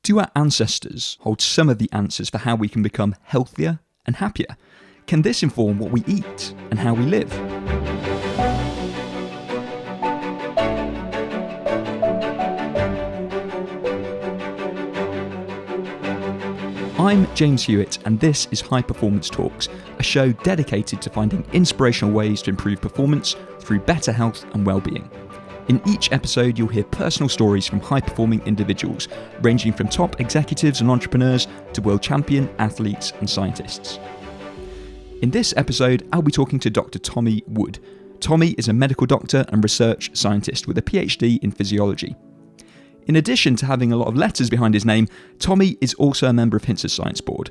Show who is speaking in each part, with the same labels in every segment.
Speaker 1: Do our ancestors hold some of the answers for how we can become healthier and happier? Can this inform what we eat and how we live? I'm James Hewitt, and this is High Performance Talks, a show dedicated to finding inspirational ways to improve performance through better health and well-being. In each episode, you'll hear personal stories from high-performing individuals, ranging from top executives and entrepreneurs to world champion athletes and scientists. In this episode, I'll be talking to Dr. Tommy Wood. Tommy is a medical doctor and research scientist with a PhD in physiology. In addition to having a lot of letters behind his name, Tommy is also a member of Hintsa's Science Board.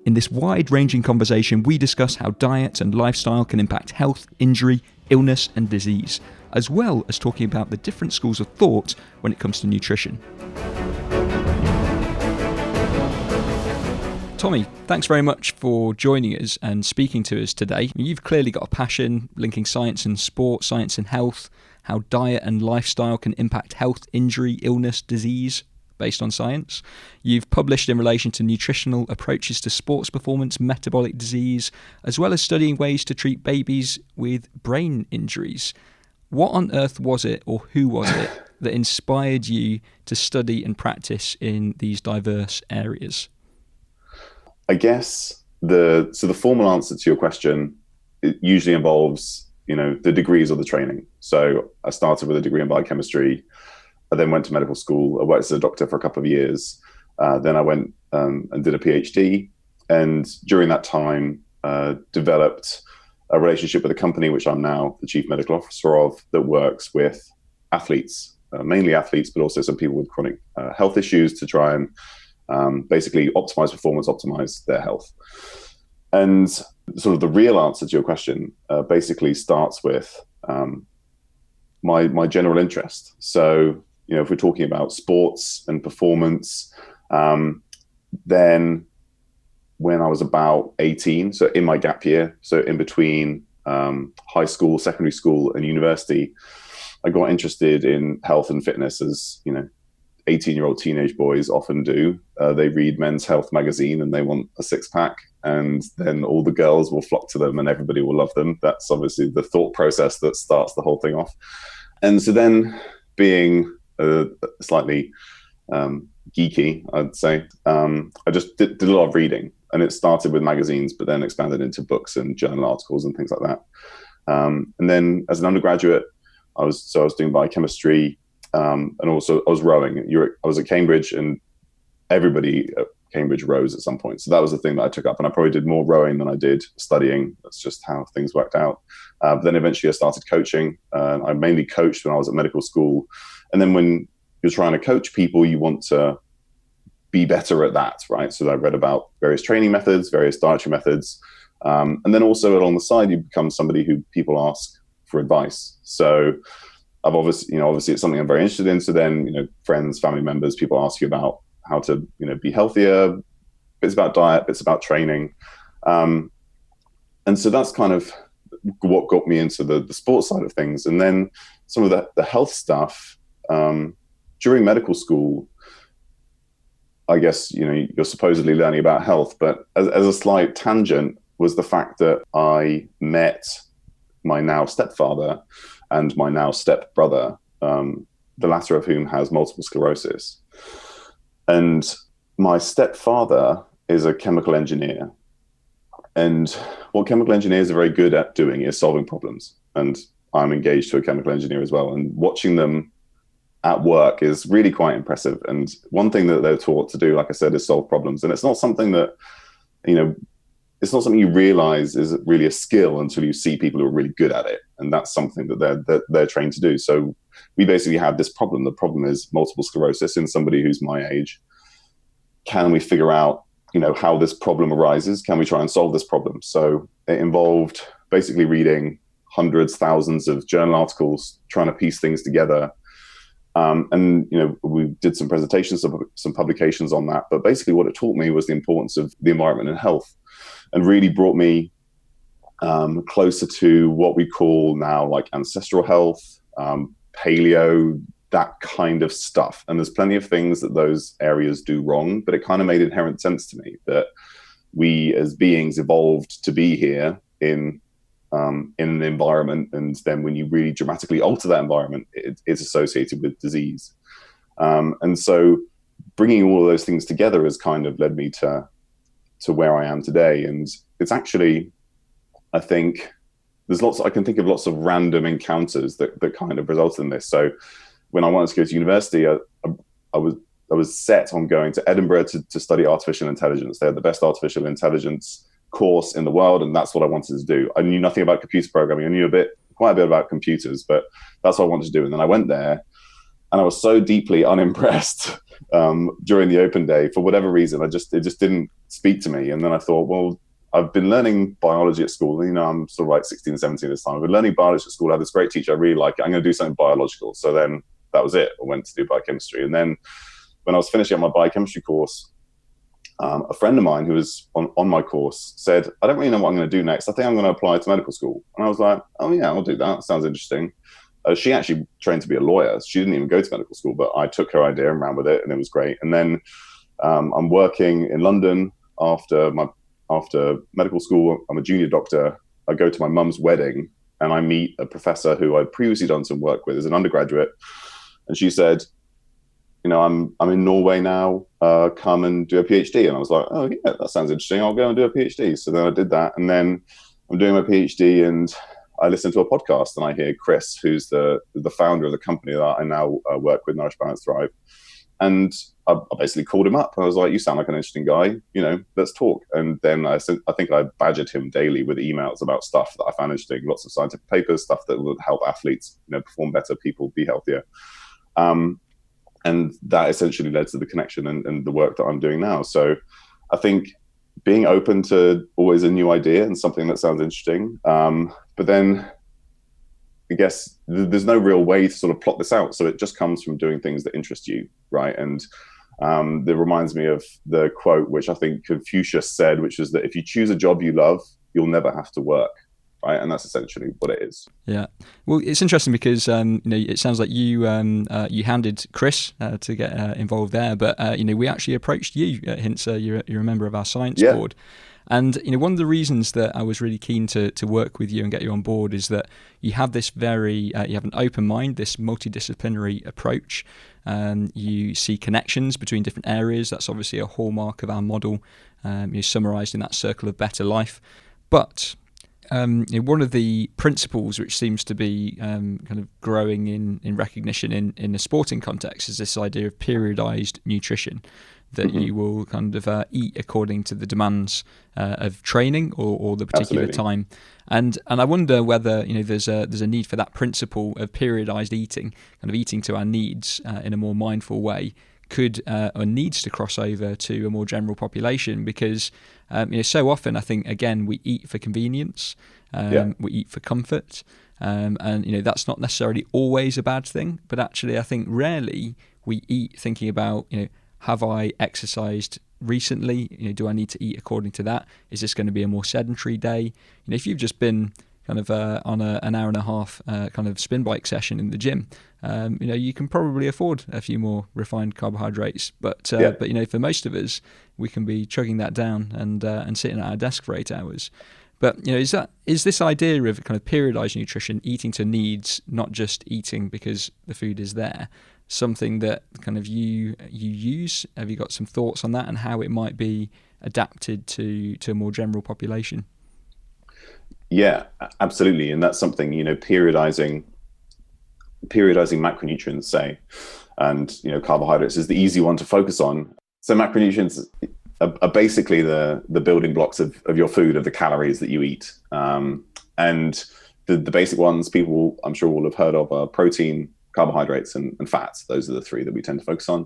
Speaker 1: In this wide-ranging conversation, we discuss how diet and lifestyle can impact health, injury, illness and disease, as well as talking about the different schools of thought when it comes to nutrition. Tommy, thanks very much for joining us and speaking to us today. You've clearly got a passion linking science and sport, science and health, how diet and lifestyle can impact health, injury, illness, disease based on science. You've published in relation to nutritional approaches to sports performance, metabolic disease, as well as studying ways to treat babies with brain injuries. What on earth was it, or who was it, that inspired you to study and practice in these diverse areas?
Speaker 2: I guess the formal answer to your question, it usually involves the degrees or the training. So I started with a degree in biochemistry. I then went to medical school. I worked as a doctor for a couple of years. Then I went and did a PhD. And during that time, developed a relationship with a company, which I'm now the chief medical officer of, that works with athletes, mainly athletes, but also some people with chronic health issues to try and basically optimize performance, optimize their health. And sort of the real answer to your question basically starts with my general interest. So, if we're talking about sports and performance, then when I was about 18, so in my gap year, so in between high school, secondary school and university, I got interested in health and fitness as, 18-year-old teenage boys often do. They read Men's Health magazine and they want a six-pack, and then all the girls will flock to them and everybody will love them. That's obviously the thought process that starts the whole thing off. And so then, being slightly geeky, I'd say, I just did a lot of reading, and it started with magazines, but then expanded into books and journal articles and things like that. And then as an undergraduate, I was doing biochemistry, and also I was rowing. I was at Cambridge, and everybody at Cambridge rows at some point. So that was the thing that I took up, and I probably did more rowing than I did studying. That's just how things worked out. But then eventually I started coaching. I mainly coached when I was at medical school. And then when you're trying to coach people, you want to be better at that, right? So I read about various training methods, various dietary methods. And then also along the side, you become somebody who people ask for advice. So I've obviously it's something I'm very interested in. So then, friends, family members, people ask you about how to, be healthier. Bits about diet, bits about training. And so that's kind of what got me into the sports side of things. And then some of the health stuff, during medical school, I guess, you're supposedly learning about health, but as a slight tangent was the fact that I met my now stepfather and my now stepbrother, the latter of whom has multiple sclerosis. And my stepfather is a chemical engineer. And what chemical engineers are very good at doing is solving problems. And I'm engaged to a chemical engineer as well. And watching them at work is really quite impressive. And one thing that they're taught to do, like I said, is solve problems. And it's not something that, it's not something you realize is really a skill until you see people who are really good at it. And that's something that they're trained to do. So we basically have this problem. The problem is multiple sclerosis in somebody who's my age. Can we figure out, how this problem arises? Can we try and solve this problem? So it involved basically reading hundreds, thousands of journal articles, trying to piece things together. And we did some presentations, some publications on that. But basically what it taught me was the importance of the environment and health, and really brought me closer to what we call now like ancestral health, paleo, that kind of stuff. And there's plenty of things that those areas do wrong, but it kind of made inherent sense to me that we as beings evolved to be here in an environment, and then when you really dramatically alter that environment, it's associated with disease. And so bringing all of those things together has kind of led me to where I am today. And it's actually, I think, I can think of lots of random encounters that kind of resulted in this. So when I wanted to go to university, I was set on going to Edinburgh to study artificial intelligence. They had the best artificial intelligence course in the world, and that's what I wanted to do. I knew nothing about computer programming. I knew quite a bit about computers, but that's what I wanted to do. And then I went there, and I was so deeply unimpressed during the open day. For whatever reason, it just didn't speak to me. And then I thought, well, I've been learning biology at school. You know, I'm sort of like 16, 17 this time. I've been learning biology at school. I had this great teacher. I really like it. I'm going to do something biological. So then that was it. I went to do biochemistry. And then when I was finishing up my biochemistry course, a friend of mine who was on my course said, I don't really know what I'm going to do next. I think I'm going to apply to medical school. And I was like, oh yeah, I'll do that. Sounds interesting. She actually trained to be a lawyer. She didn't even go to medical school, but I took her idea and ran with it, and it was great. And then I'm working in London after medical school. I'm a junior doctor. I go to my mum's wedding, and I meet a professor who I'd previously done some work with as an undergraduate. And she said, you know, I'm in Norway now, come and do a PhD. And I was like, oh yeah, that sounds interesting. I'll go and do a PhD. So then I did that. And then I'm doing my PhD, and I listened to a podcast, and I hear Chris, who's the founder of the company that I now work with, Nourish, Balance, Thrive. And I basically called him up. I was like, you sound like an interesting guy, you know, let's talk. And then I think I badgered him daily with emails about stuff that I found interesting, lots of scientific papers, stuff that would help athletes, you know, perform better, people be healthier. And that essentially led to the connection and the work that I'm doing now. So I think being open to always a new idea and something that sounds interesting. But then I guess there's no real way to sort of plot this out. So it just comes from doing things that interest you, right? And that reminds me of the quote, which I think Confucius said, which is that if you choose a job you love, you'll never have to work. Right, and that's essentially what it is.
Speaker 1: Yeah, well, it's interesting because you know, it sounds like you handed Chris to get involved there, but you know, we actually approached you at Hintsa. You're a member of our science board, and you know, one of the reasons that I was really keen to work with you and get you on board is that you have this you have an open mind, this multidisciplinary approach. You see connections between different areas. That's obviously a hallmark of our model. You're summarised in that circle of better life, but you know, one of the principles which seems to be kind of growing in recognition in the sporting context is this idea of periodized nutrition, that you will kind of eat according to the demands of training or the particular time. And I wonder whether, you know, there's a need for that principle of periodized eating, kind of eating to our needs in a more mindful way, could or needs to cross over to a more general population, because you know, so often I think, again, we eat for convenience, we eat for comfort, and you know, that's not necessarily always a bad thing, but actually I think rarely we eat thinking about, you know, have I exercised recently? You know, do I need to eat according to that? Is this going to be a more sedentary day? You know, if you've just been kind of on an hour and a half kind of spin bike session in the gym, you know, you can probably afford a few more refined carbohydrates. But you know, for most of us, we can be chugging that down and sitting at our desk for 8 hours. But you know, is this idea of kind of periodized nutrition, eating to needs, not just eating because the food is there, something that kind of you use? Have you got some thoughts on that and how it might be adapted to a more general population?
Speaker 2: Yeah, absolutely. And that's something, you know, periodizing macronutrients, say, and, you know, carbohydrates is the easy one to focus on. So macronutrients are basically the building blocks of your food, of the calories that you eat. And the basic ones people, I'm sure, will have heard of are protein, carbohydrates, and fats. Those are the three that we tend to focus on.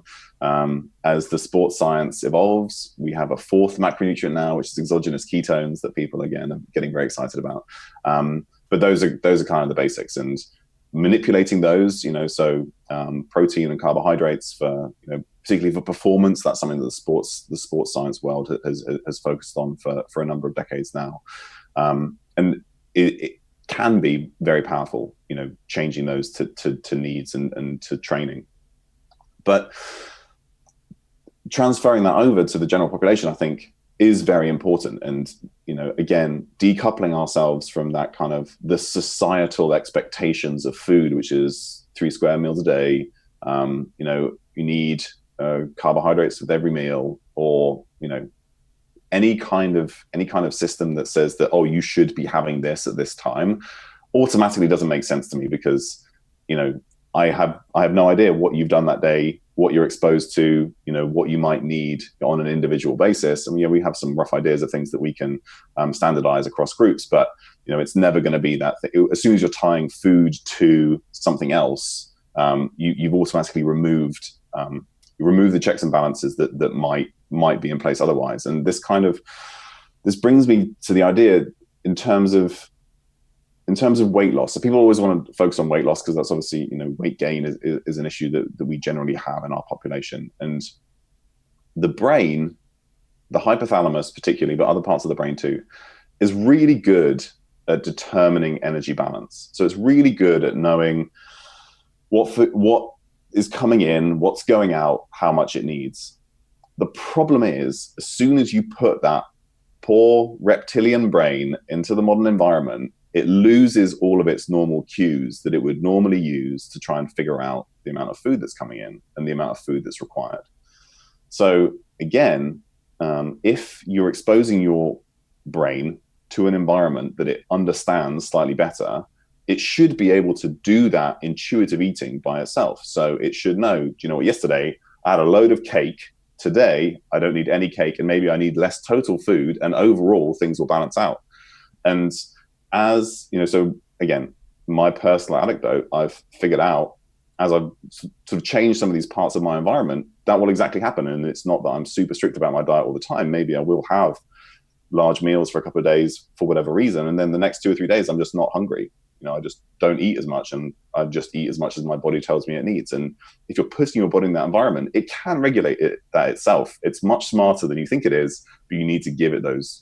Speaker 2: As the sports science evolves, we have a fourth macronutrient now, which is exogenous ketones, that people, again, are getting very excited about. But those are kind of the basics, and manipulating those, you know, so protein and carbohydrates for, you know, particularly for performance, that's something that the sports science world has focused on for a number of decades now. And can be very powerful, changing those to needs and to training. But transferring that over to the general population, I think, is very important. And, again, decoupling ourselves from that kind of the societal expectations of food, which is 3 square meals a day. You need carbohydrates with every meal, or, any kind of system that says that, oh, you should be having this at this time, automatically doesn't make sense to me, because, I have no idea what you've done that day, what you're exposed to, what you might need on an individual basis. I mean, we have some rough ideas of things that we can standardize across groups, but it's never going to be that thing. As soon as you're tying food to something else, you've automatically removed the checks and balances that might be in place otherwise. And this brings me to the idea in terms of weight loss. So people always want to focus on weight loss because that's obviously, weight gain is an issue that we generally have in our population. And the brain, the hypothalamus particularly, but other parts of the brain too, is really good at determining energy balance. So it's really good at knowing what is coming in, what's going out, how much it needs. The problem is, as soon as you put that poor reptilian brain into the modern environment, it loses all of its normal cues that it would normally use to try and figure out the amount of food that's coming in and the amount of food that's required. So again, if you're exposing your brain to an environment that it understands slightly better, it should be able to do that intuitive eating by itself. So it should know, do you know what, yesterday I had a load of cake. Today, I don't need any cake, and maybe I need less total food, and overall things will balance out. And so again, my personal anecdote, I've figured out as I've sort of changed some of these parts of my environment, that will exactly happen. And it's not that I'm super strict about my diet all the time. Maybe I will have large meals for a couple of days for whatever reason. And then the next 2 or 3 days, I'm just not hungry. I just don't eat as much, and I just eat as much as my body tells me it needs. And if you're putting your body in that environment, it can regulate that itself. It's much smarter than you think it is, but you need to give it those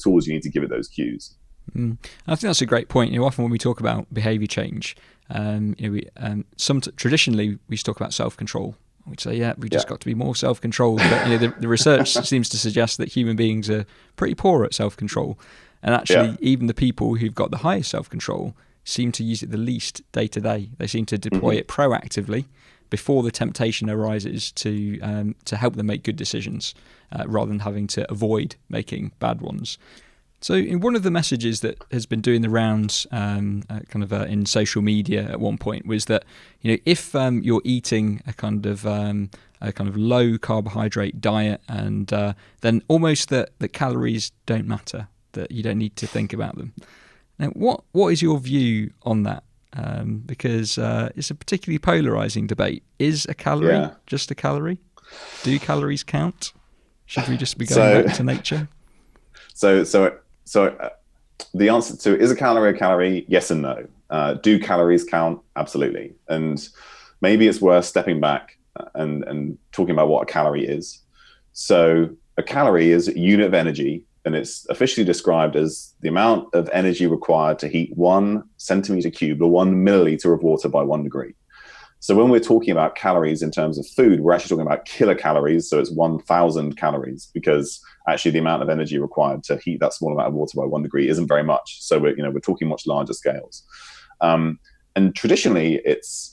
Speaker 2: tools. You need to give it those cues.
Speaker 1: I think that's a great point. Often when we talk about behavior change, traditionally we talk about self-control. We'd say, we've just got to be more self-controlled. But the research seems to suggest that human beings are pretty poor at self-control. And actually, even the people who've got the highest self-control seem to use it the least day to day. They seem to deploy it proactively before the temptation arises to help them make good decisions, rather than having to avoid making bad ones. So in one of the messages that has been doing the rounds in social media at one point was that, if you're eating a kind of low carbohydrate diet, and then almost that calories don't matter, that you don't need to think about them. Now, what is your view on that? Because it's a particularly polarizing debate. Is a calorie just a calorie? Do calories count? Should we just be going back to nature?
Speaker 2: So the answer to is a calorie? Yes and no. Do calories count? Absolutely. And maybe it's worth stepping back and talking about what a calorie is. So a calorie is a unit of energy, and it's officially described as the amount of energy required to heat 1 centimeter cubed or 1 milliliter of water by 1 degree. So when we're talking about calories in terms of food, we're actually talking about kilocalories. So it's 1,000 calories, because actually the amount of energy required to heat that small amount of water by 1 degree isn't very much. So we're talking much larger scales. And traditionally, it's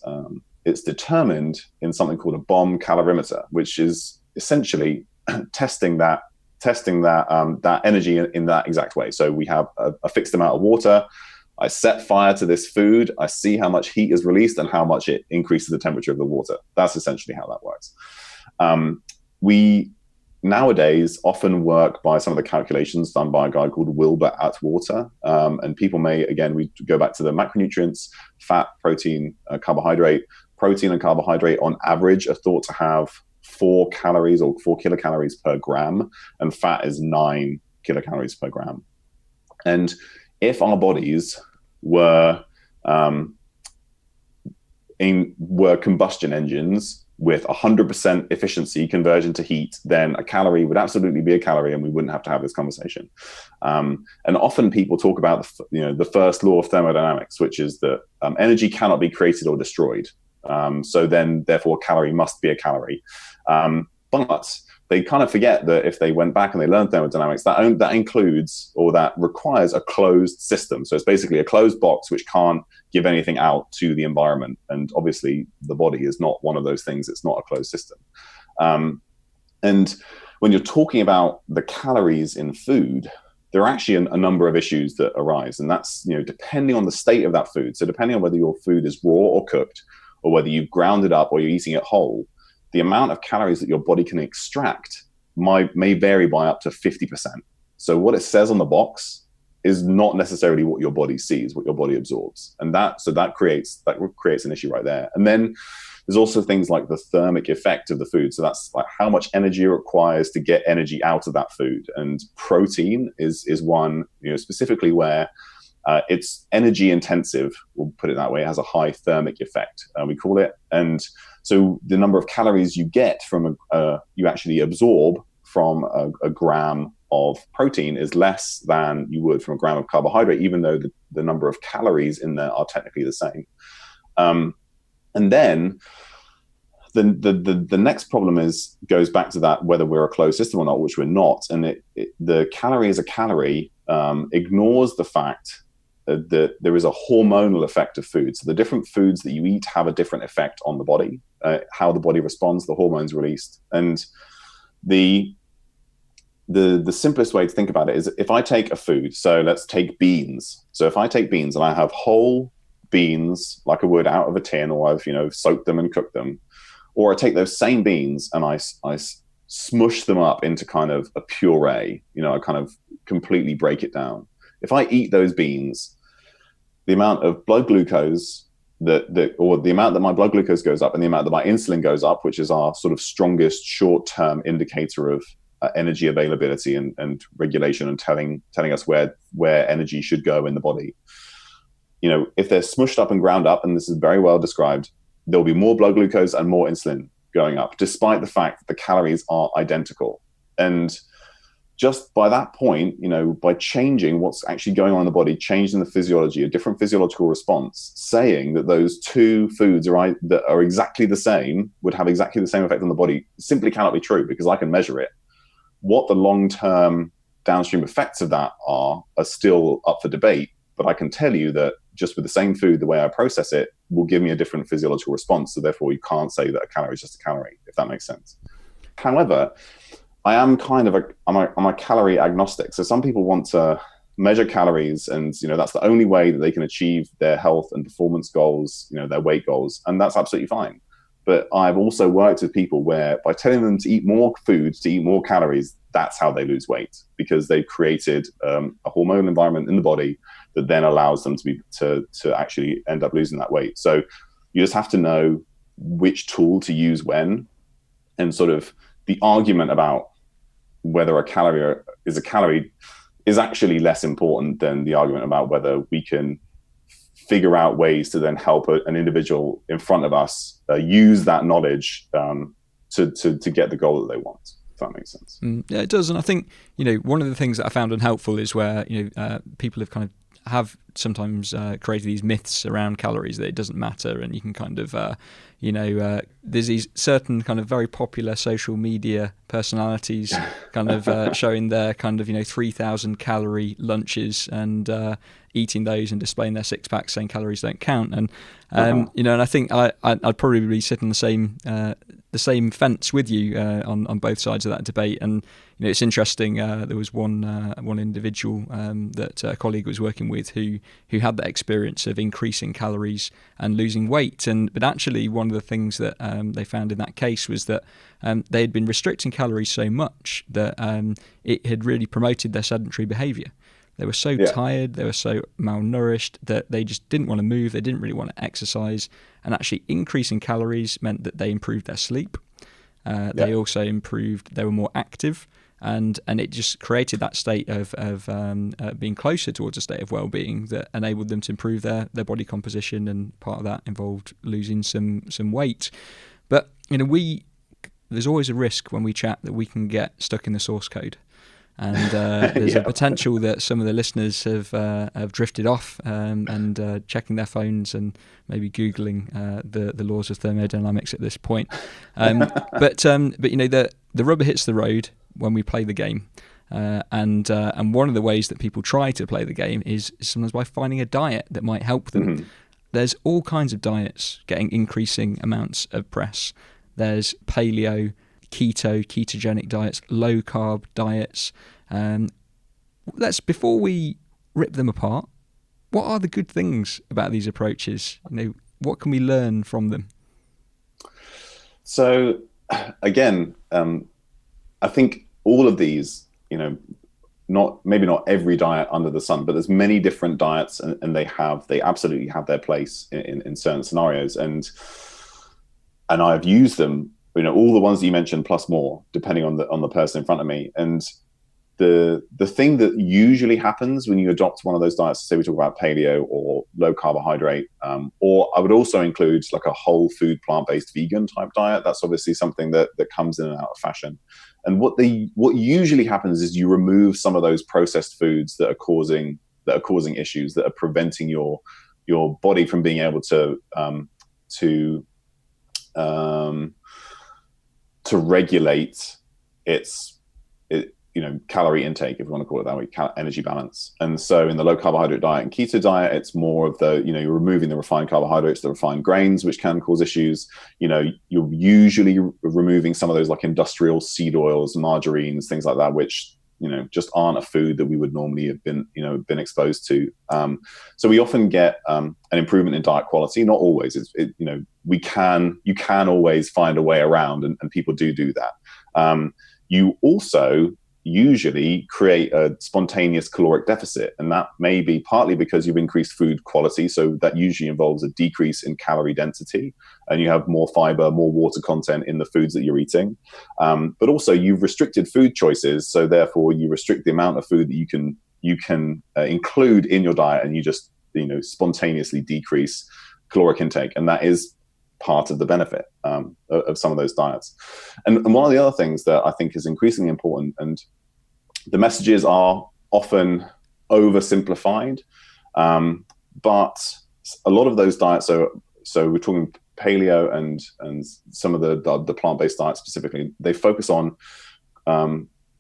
Speaker 2: determined in something called a bomb calorimeter, which is essentially testing that energy in that exact way. So we have a fixed amount of water. I set fire to this food. I see how much heat is released and how much it increases the temperature of the water. That's essentially how that works. We nowadays often work by some of the calculations done by a guy called Wilbur Atwater. And people may, again, we go back to the macronutrients: fat, protein, carbohydrate. Protein and carbohydrate on average are thought to have 4 calories or 4 kilocalories per gram, and fat is 9 kilocalories per gram. And if our bodies were combustion engines, with 100% efficiency conversion to heat, then a calorie would absolutely be a calorie, and we wouldn't have to have this conversation. And often people talk about the first law of thermodynamics, which is that energy cannot be created or destroyed. So then, therefore, a calorie must be a calorie. But they kind of forget that if they went back and they learned thermodynamics, that includes, or that requires, a closed system. So it's basically a closed box which can't give anything out to the environment. And obviously, the body is not one of those things. It's not a closed system. And when you're talking about the calories in food, there are actually a number of issues that arise. And that's, depending on the state of that food. So depending on whether your food is raw or cooked, or whether you've ground it up or you're eating it whole, the amount of calories that your body can extract may vary by up to 50%. So what it says on the box is not necessarily what your body sees, what your body absorbs. And that creates an issue right there. And then there's also things like the thermic effect of the food. So that's like how much energy it requires to get energy out of that food. And protein is one, specifically where it's energy intensive, we'll put it that way. It has a high thermic effect, we call it. And so the number of calories you get from you actually absorb from a gram of protein is less than you would from a gram of carbohydrate, even though the number of calories in there are technically the same. And then the next problem goes back to that, whether we're a closed system or not, which we're not. And the calorie as a calorie ignores the fact that there is a hormonal effect of food. So the different foods that you eat have a different effect on the body, how the body responds, the hormones released. And the simplest way to think about it is, if I take a food, so let's take beans. So if I take beans and I have whole beans like I would out of a tin, or I've soaked them and cooked them, or I take those same beans and I smush them up into kind of a puree, I kind of completely break it down. If I eat those beans, the amount of blood glucose or the amount that my blood glucose goes up and the amount that my insulin goes up, which is our sort of strongest short-term indicator of energy availability and regulation, and telling us where energy should go in the body. If they're smushed up and ground up, and this is very well described, there'll be more blood glucose and more insulin going up, despite the fact that the calories are identical. And just by that point, by changing what's actually going on in the body, changing the physiology, a different physiological response, saying that those two foods that are exactly the same would have exactly the same effect on the body, simply cannot be true, because I can measure it. What the long-term downstream effects of that are still up for debate, but I can tell you that just with the same food, the way I process it will give me a different physiological response. So therefore, you can't say that a calorie is just a calorie, if that makes sense. However, I am I'm a calorie agnostic. So some people want to measure calories, and that's the only way that they can achieve their health and performance goals, their weight goals, and that's absolutely fine. But I've also worked with people where, by telling them to eat more food, to eat more calories, that's how they lose weight, because they've created a hormonal environment in the body that then allows them to actually end up losing that weight. So you just have to know which tool to use when, and sort of the argument about whether a calorie is a calorie is actually less important than the argument about whether we can figure out ways to then help an individual in front of us use that knowledge to get the goal that they want. If that makes sense.
Speaker 1: Yeah, it does. And I think, one of the things that I found unhelpful is where, people have sometimes created these myths around calories that it doesn't matter, and you can kind of, there's these certain kind of very popular social media personalities kind of showing their kind of 3,000 calorie lunches and eating those and displaying their six packs, saying calories don't count. And and I think I'd probably be sitting the same fence with you on both sides of that debate. And it's interesting. There was one individual that a colleague was working with who had that experience of increasing calories and losing weight. But actually, one of the things that they found in that case was that they had been restricting calories so much that it had really promoted their sedentary behaviour. They were so tired, they were so malnourished that they just didn't want to move, they didn't really want to exercise, and actually increasing calories meant that they improved their sleep. They also improved, they were more active, and it just created that state of being closer towards a state of well-being that enabled them to improve their body composition, and part of that involved losing some weight. But there's always a risk when we chat that we can get stuck in the source code. And there's a potential that some of the listeners have drifted off and checking their phones and maybe Googling the laws of thermodynamics at this point. But the rubber hits the road when we play the game. And one of the ways that people try to play the game is sometimes by finding a diet that might help them. Mm-hmm. There's all kinds of diets getting increasing amounts of press. There's paleo, ketogenic diets, low carb diets. Before we rip them apart, what are the good things about these approaches? What can we learn from them?
Speaker 2: So again, I think all of these, maybe not every diet under the sun, but there's many different diets, and they absolutely have their place in certain scenarios. And I've used them, all the ones that you mentioned plus more, depending on the person in front of me. And the thing that usually happens when you adopt one of those diets, say we talk about paleo or low carbohydrate, or I would also include like a whole food, plant-based vegan type diet. That's obviously something that comes in and out of fashion. And what usually happens is you remove some of those processed foods that are causing issues, that are preventing your body from being able to regulate its calorie intake, if you want to call it that way, energy balance. And so in the low carbohydrate diet and keto diet, it's more of you're removing the refined carbohydrates, the refined grains, which can cause issues. You're usually removing some of those like industrial seed oils, margarines, things like that, which just aren't a food that we would normally have been exposed to. So we often get an improvement in diet quality. Not always. You can always find a way around, and people do that. You also usually create a spontaneous caloric deficit, and that may be partly because you've increased food quality, so that usually involves a decrease in calorie density, and you have more fiber, more water content in the foods that you're eating, but also you've restricted food choices, so therefore you restrict the amount of food that you can include in your diet, and you just spontaneously decrease caloric intake, and that is part of the benefit of some of those diets. And one of the other things that I think is increasingly important, and the messages are often oversimplified, but a lot of those diets, so we're talking paleo and some of the plant-based diets specifically, they focus on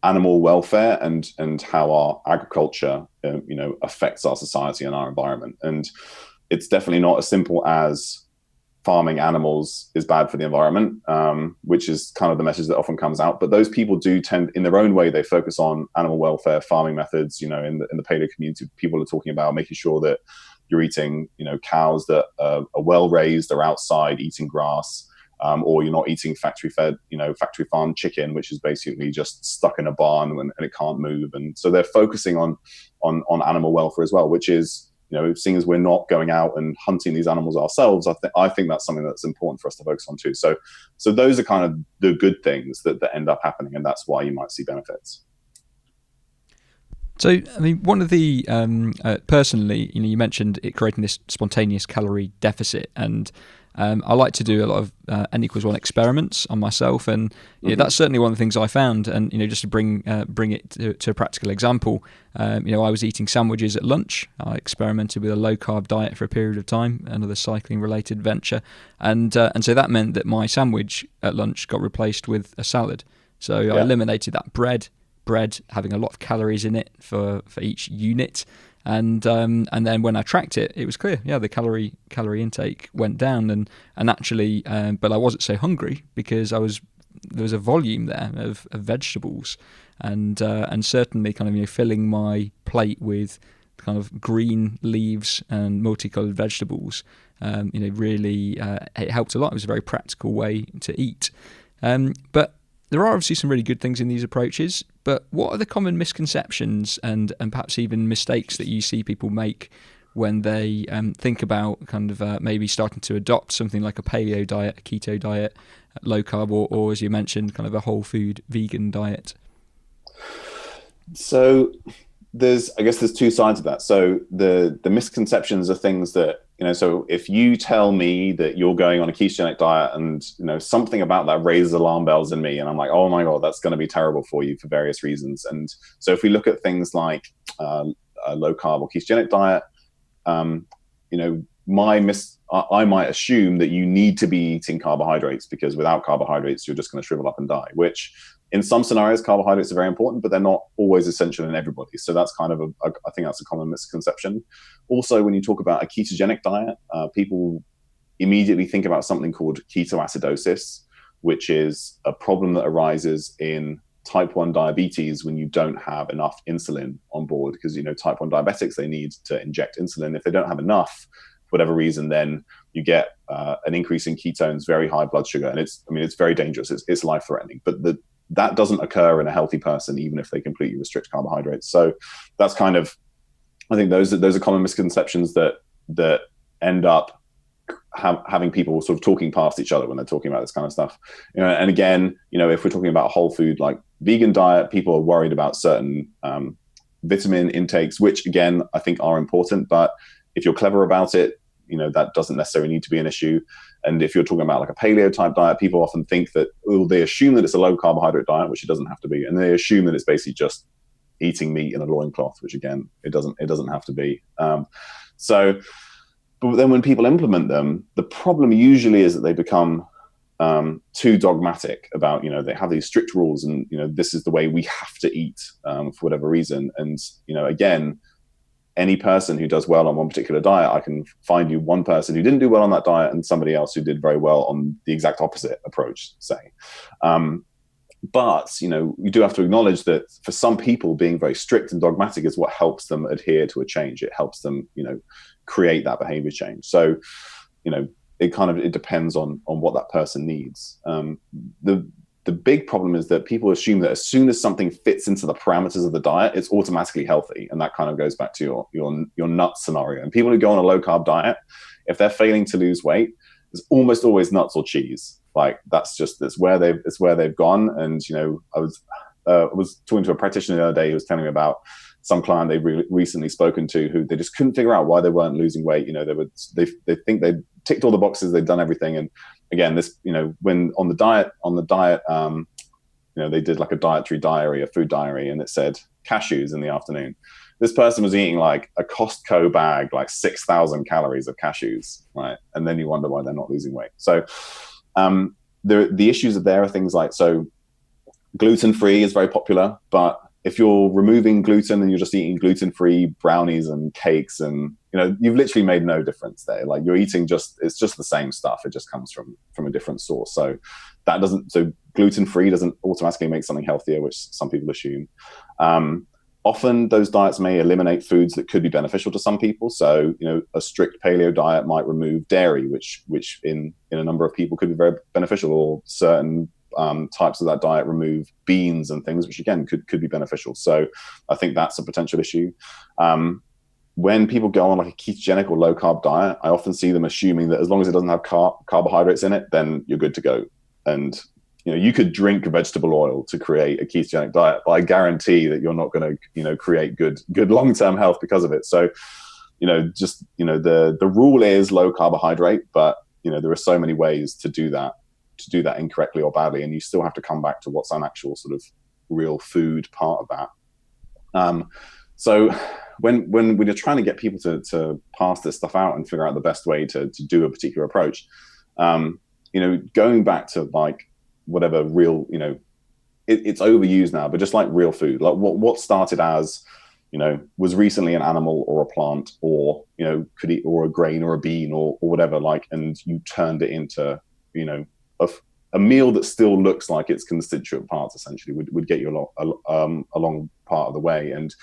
Speaker 2: animal welfare and how our agriculture affects our society and our environment. And it's definitely not as simple as farming animals is bad for the environment, which is kind of the message that often comes out. But those people do tend, in their own way, they focus on animal welfare, farming methods. In the paleo community, people are talking about making sure that you're eating, cows that are well raised, are outside eating grass, or you're not eating factory farmed chicken, which is basically just stuck in a barn and it can't move. And so they're focusing on animal welfare as well, which is, seeing as we're not going out and hunting these animals ourselves, I think that's something that's important for us to focus on too. So those are kind of the good things that end up happening, and that's why you might see benefits.
Speaker 1: So, I mean, one of the personally, you mentioned it creating this spontaneous calorie deficit, and I like to do a lot of N=1 experiments on myself, and that's certainly one of the things I found. And just to bring it to a practical example, I was eating sandwiches at lunch. I experimented with a low carb diet for a period of time, another cycling related venture, and so that meant that my sandwich at lunch got replaced with a salad. So I eliminated that bread having a lot of calories in it for each unit. And then when I tracked it, it was clear. The calorie intake went down, and actually, but I wasn't so hungry because there was a volume there of vegetables, and certainly kind of filling my plate with kind of green leaves and multicolored vegetables. Really it helped a lot. It was a very practical way to eat. But there are obviously some really good things in these approaches, but what are the common misconceptions and perhaps even mistakes that you see people make when they think about kind of maybe starting to adopt something like a paleo diet, a keto diet, low carb, or as you mentioned, kind of a whole food vegan diet?
Speaker 2: So I guess there's two sides of that. So the misconceptions are things that so if you tell me that you're going on a ketogenic diet and, something about that raises alarm bells in me, and I'm like, oh my God, that's going to be terrible for you for various reasons. And so if we look at things like a low carb or ketogenic diet, I might assume that you need to be eating carbohydrates, because without carbohydrates, you're just going to shrivel up and die, which in some scenarios, carbohydrates are very important, but they're not always essential in everybody. So that's kind of I think that's a common misconception. Also, when you talk about a ketogenic diet, people immediately think about something called ketoacidosis, which is a problem that arises in type 1 diabetes when you don't have enough insulin on board, because type 1 diabetics, they need to inject insulin. If they don't have enough for whatever reason, then you get an increase in ketones, very high blood sugar, and it's very dangerous. It's life threatening. But that doesn't occur in a healthy person, even if they completely restrict carbohydrates. So that's kind of, I think those are common misconceptions that end up having people sort of talking past each other when they're talking about this kind of stuff. And again, if we're talking about a whole food like vegan diet, people are worried about certain vitamin intakes, which again, I think are important. But if you're clever about it, that doesn't necessarily need to be an issue. And if you're talking about like a paleo type diet, people often think that, they assume that it's a low carbohydrate diet, which it doesn't have to be. And they assume that it's basically just eating meat in a loincloth, which again, it doesn't have to be. But then when people implement them, the problem usually is that they become too dogmatic about, they have these strict rules and, this is the way we have to eat for whatever reason. And, again, any person who does well on one particular diet, I can find you one person who didn't do well on that diet and somebody else who did very well on the exact opposite approach, say. But, you do have to acknowledge that for some people, being very strict and dogmatic is what helps them adhere to a change. It helps them, create that behavior change. So, it depends on what that person needs. The big problem is that people assume that as soon as something fits into the parameters of the diet, it's automatically healthy. And that kind of goes back to your nuts scenario. And people who go on a low carb diet, if they're failing to lose weight, it's almost always nuts or cheese. Like it's where they've gone. And, I was talking to a practitioner the other day who was telling me about some client they've recently spoken to who they just couldn't figure out why they weren't losing weight. They think they ticked all the boxes, they'd done everything. And again, this, when on the diet, they did like a dietary diary, a food diary, and it said cashews in the afternoon. This person was eating like a Costco bag, like 6,000 calories of cashews, right? And then you wonder why they're not losing weight. So the issues there are things like, so gluten-free is very popular, but if you're removing gluten and you're just eating gluten-free brownies and cakes and, you've literally made no difference there. Like you're eating it's just the same stuff. It just comes from a different source. So gluten-free doesn't automatically make something healthier, which some people assume. Often those diets may eliminate foods that could be beneficial to some people. So, a strict paleo diet might remove dairy, which in a number of people could be very beneficial, or certain types of that diet remove beans and things, which again could be beneficial. So I think that's a potential issue. When people go on like a ketogenic or low carb diet, I often see them assuming that as long as it doesn't have carbohydrates in it, then you're good to go. And you could drink vegetable oil to create a ketogenic diet, but I guarantee that you're not going to create good long-term health because of it. So the rule is low carbohydrate, but there are so many ways to do that incorrectly or badly, and you still have to come back to what's an actual sort of real food part of that. So when you're trying to get people to pass this stuff out and figure out the best way to do a particular approach, going back to like whatever real, it's overused now, but just like real food, like what started as, was recently an animal or a plant, or, could eat, or a grain or a bean or whatever, like, and you turned it into, a meal that still looks like its constituent parts, essentially would get you a long part of the way. And,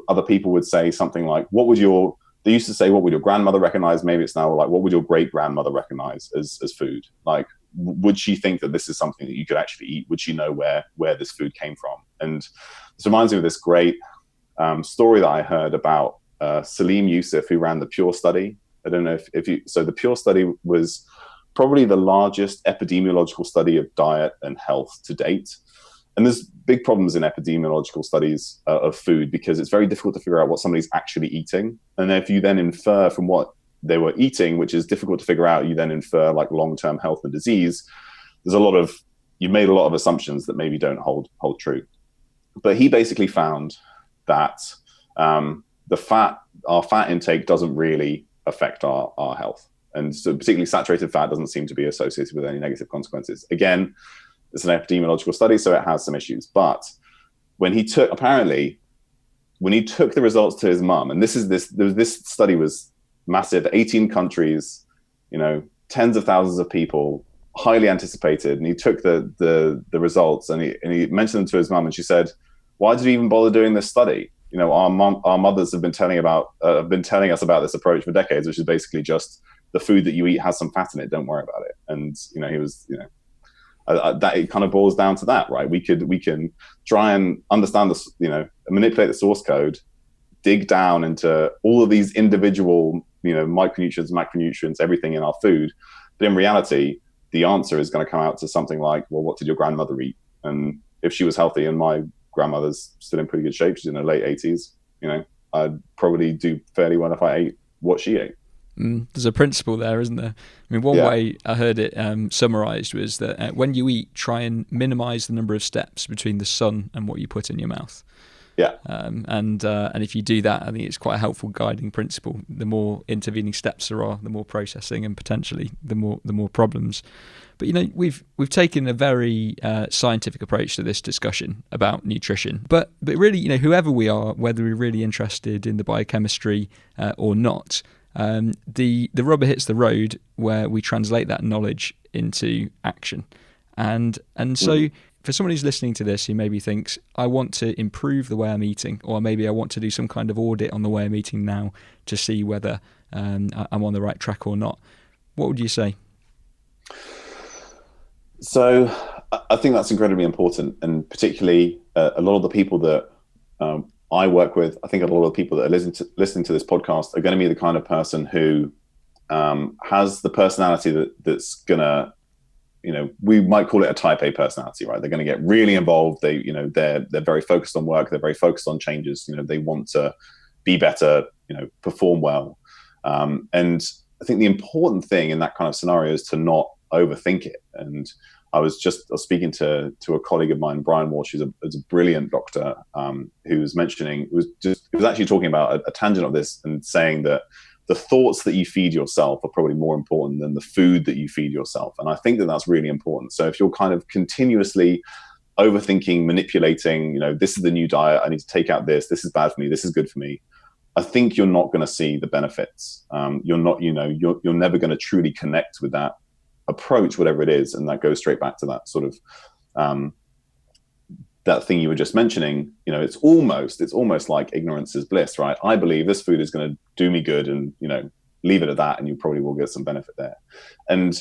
Speaker 2: other people would say something like, they used to say, what would your grandmother recognize? Maybe it's now like, what would your great grandmother recognize as food? Like, would she think that this is something that you could actually eat? Would she know where this food came from? And this reminds me of this great story that I heard about Salim Yusuf, who ran the Pure Study. I don't know so the Pure Study was probably the largest epidemiological study of diet and health to date. And there's big problems in epidemiological studies of food, because it's very difficult to figure out what somebody's actually eating. And if you then infer from what they were eating, which is difficult to figure out, you then infer like long-term health and disease. You made a lot of assumptions that maybe don't hold true. But he basically found that our fat intake doesn't really affect our health. And so particularly saturated fat doesn't seem to be associated with any negative consequences. Again, it's an epidemiological study, so it has some issues. But when he took the results to his mum, and this study was massive, 18 countries, tens of thousands of people, highly anticipated, and he took the results and he mentioned them to his mum, and she said, "Why did you even bother doing this study? Our mothers have been telling us about this approach for decades, which is basically just the food that you eat has some fat in it. Don't worry about it." And he was, that it kind of boils down to that, right? We can try and understand this, manipulate the source code, dig down into all of these individual, micronutrients, macronutrients, everything in our food, but in reality, the answer is going to come out to something like, well, what did your grandmother eat? And if she was healthy, and my grandmother's still in pretty good shape, she's in her late 80s, I'd probably do fairly well if I ate what she ate.
Speaker 1: There's a principle there, isn't there? I mean, one way I heard it summarized was that when you eat, try and minimize the number of steps between the sun and what you put in your mouth.
Speaker 2: Yeah.
Speaker 1: And if you do that, I think it's quite a helpful guiding principle. The more intervening steps there are, the more processing, and potentially the more problems. But we've taken a very scientific approach to this discussion about nutrition. But really, whoever we are, whether we're really interested in the biochemistry or not, the rubber hits the road where we translate that knowledge into action. And so for someone who's listening to this who maybe thinks, I want to improve the way I'm eating, or maybe I want to do some kind of audit on the way I'm eating now to see whether I'm on the right track or not, what would you say?
Speaker 2: So I think that's incredibly important, and particularly a lot of the people that I work with, I think a lot of the people that are listening to this podcast are going to be the kind of person who has the personality that's going to, we might call it a type A personality, right? They're going to get really involved. They're very focused on work. They're very focused on changes. They want to be better, perform well. And I think the important thing in that kind of scenario is to not overthink it. And I was speaking to a colleague of mine, Brian Walsh, who's a brilliant doctor, who was actually talking about a tangent of this and saying that the thoughts that you feed yourself are probably more important than the food that you feed yourself. And I think that that's really important. So if you're kind of continuously overthinking, manipulating, this is the new diet, I need to take out this is bad for me, this is good for me, I think you're not going to see the benefits. You're never going to truly connect with that approach, whatever it is. And that goes straight back to that sort of, that thing you were just mentioning. It's almost like ignorance is bliss, right? I believe this food is going to do me good, and leave it at that, and you probably will get some benefit there. And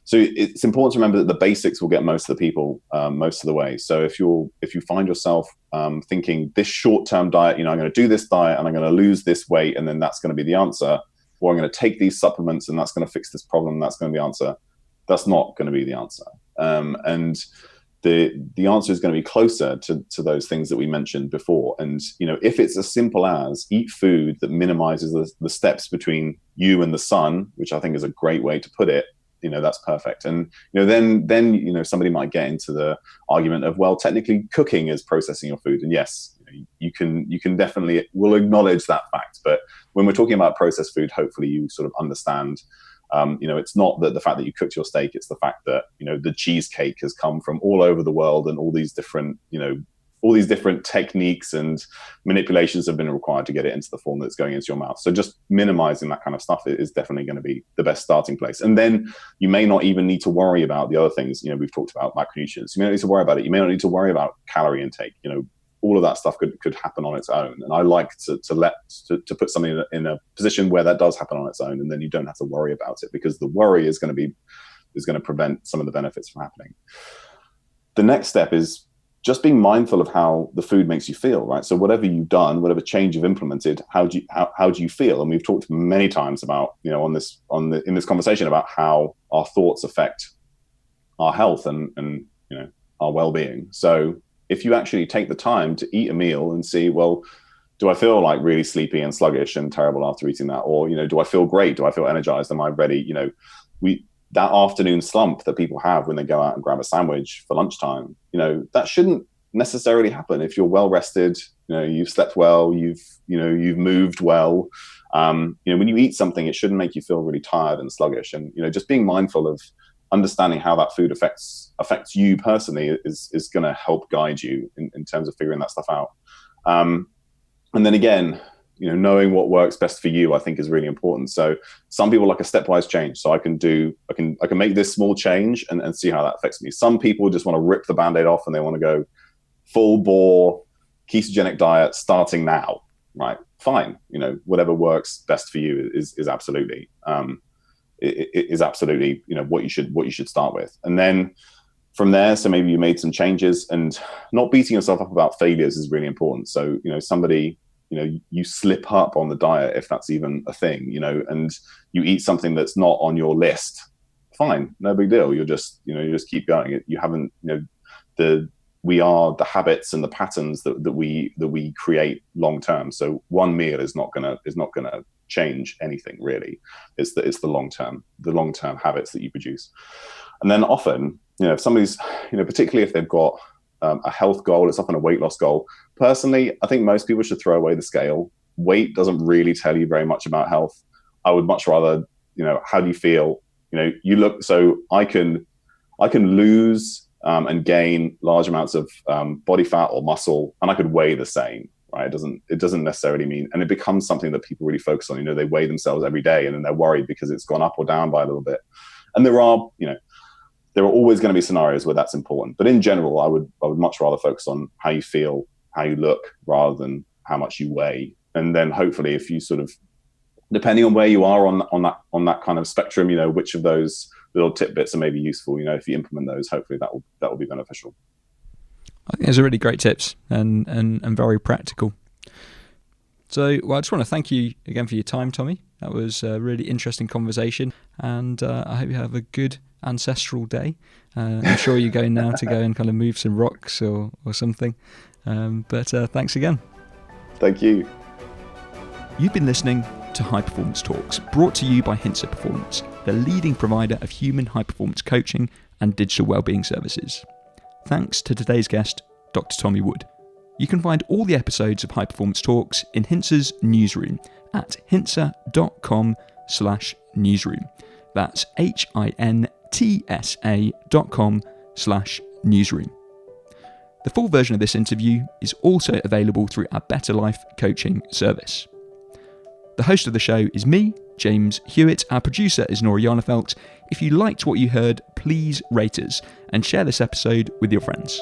Speaker 2: so it's important to remember that the basics will get most of the people most of the way. So if you find yourself thinking this short-term diet, I'm going to do this diet and I'm going to lose this weight, and then that's going to be the answer, or I'm going to take these supplements and that's going to fix this problem, that's going to be the answer. That's not going to be the answer. And the answer is going to be closer to those things that we mentioned before. And, if it's as simple as eat food that minimizes the steps between you and the sun, which I think is a great way to put it, that's perfect. And, then somebody might get into the argument of, well, technically cooking is processing your food. And yes, you can definitely, we'll acknowledge that fact. But when we're talking about processed food, hopefully you sort of understand, it's not that the fact that you cooked your steak, it's the fact that, the cheesecake has come from all over the world, and all these different techniques and manipulations have been required to get it into the form that's going into your mouth. So just minimizing that kind of stuff is definitely going to be the best starting place. And then you may not even need to worry about the other things. We've talked about macronutrients. You may not need to worry about it. You may not need to worry about calorie intake. All of that stuff could happen on its own. And I like to put something in a position where that does happen on its own, and then you don't have to worry about it, because the worry is going to prevent some of the benefits from happening. The next step is just being mindful of how the food makes you feel, right? So whatever you've done, whatever change you've implemented, how do you feel? And we've talked many times about, in this conversation, about how our thoughts affect our health and our well-being. So if you actually take the time to eat a meal and see, well, do I feel like really sleepy and sluggish and terrible after eating that? Or, do I feel great? Do I feel energized? Am I ready? That afternoon slump that people have when they go out and grab a sandwich for lunchtime, that shouldn't necessarily happen if you're well rested, you've slept well, you've moved well. When you eat something, it shouldn't make you feel really tired and sluggish. And, just being mindful of understanding how that food affects you personally is going to help guide you in terms of figuring that stuff out. And then again, knowing what works best for you, I think is really important. So some people like a stepwise change. So I can make this small change and see how that affects me. Some people just want to rip the Band-Aid off and they want to go full bore ketogenic diet starting now, right? Fine. Whatever works best for you is absolutely, is absolutely, what you should start with. And then from there, so maybe you made some changes, and not beating yourself up about failures is really important. So, somebody, you slip up on the diet, if that's even a thing, and you eat something that's not on your list, fine, no big deal. You just keep going. You haven't, we are the habits and the patterns that we create long term. So one meal is not gonna change anything really. It's the long term habits that you produce. And then often, if somebody's, particularly if they've got a health goal, it's often a weight loss goal. Personally, I think most people should throw away the scale. Weight doesn't really tell you very much about health. I would much rather, how do you feel? You look, so I can lose and gain large amounts of body fat or muscle, and I could weigh the same, right? It doesn't necessarily mean, and it becomes something that people really focus on. They weigh themselves every day, and then they're worried because it's gone up or down by a little bit. And there are always going to be scenarios where that's important. But in general, I would much rather focus on how you feel, how you look, rather than how much you weigh. And then hopefully, if you sort of, depending on where you are on that kind of spectrum, which of those little tidbits are maybe useful, if you implement those, hopefully that will be beneficial.
Speaker 1: I think those are really great tips and very practical. So, well, I just want to thank you again for your time, Tommy. That was a really interesting conversation, and I hope you have a good Ancestral day. I'm sure you're going now to go and kind of move some rocks or something. But thanks again.
Speaker 2: Thank you.
Speaker 1: You've been listening to High Performance Talks, brought to you by Hintsa Performance, the leading provider of human high performance coaching and digital wellbeing services. Thanks to today's guest, Dr. Tommy Wood. You can find all the episodes of High Performance Talks in Hintsa's newsroom at hintsa.com/newsroom. That's HINTSA.com/newsroom. The full version of this interview is also available through our Better Life coaching service. The host of the show is me, James Hewitt. Our producer is Nora Yarnefelt. If you liked what you heard, please rate us and share this episode with your friends.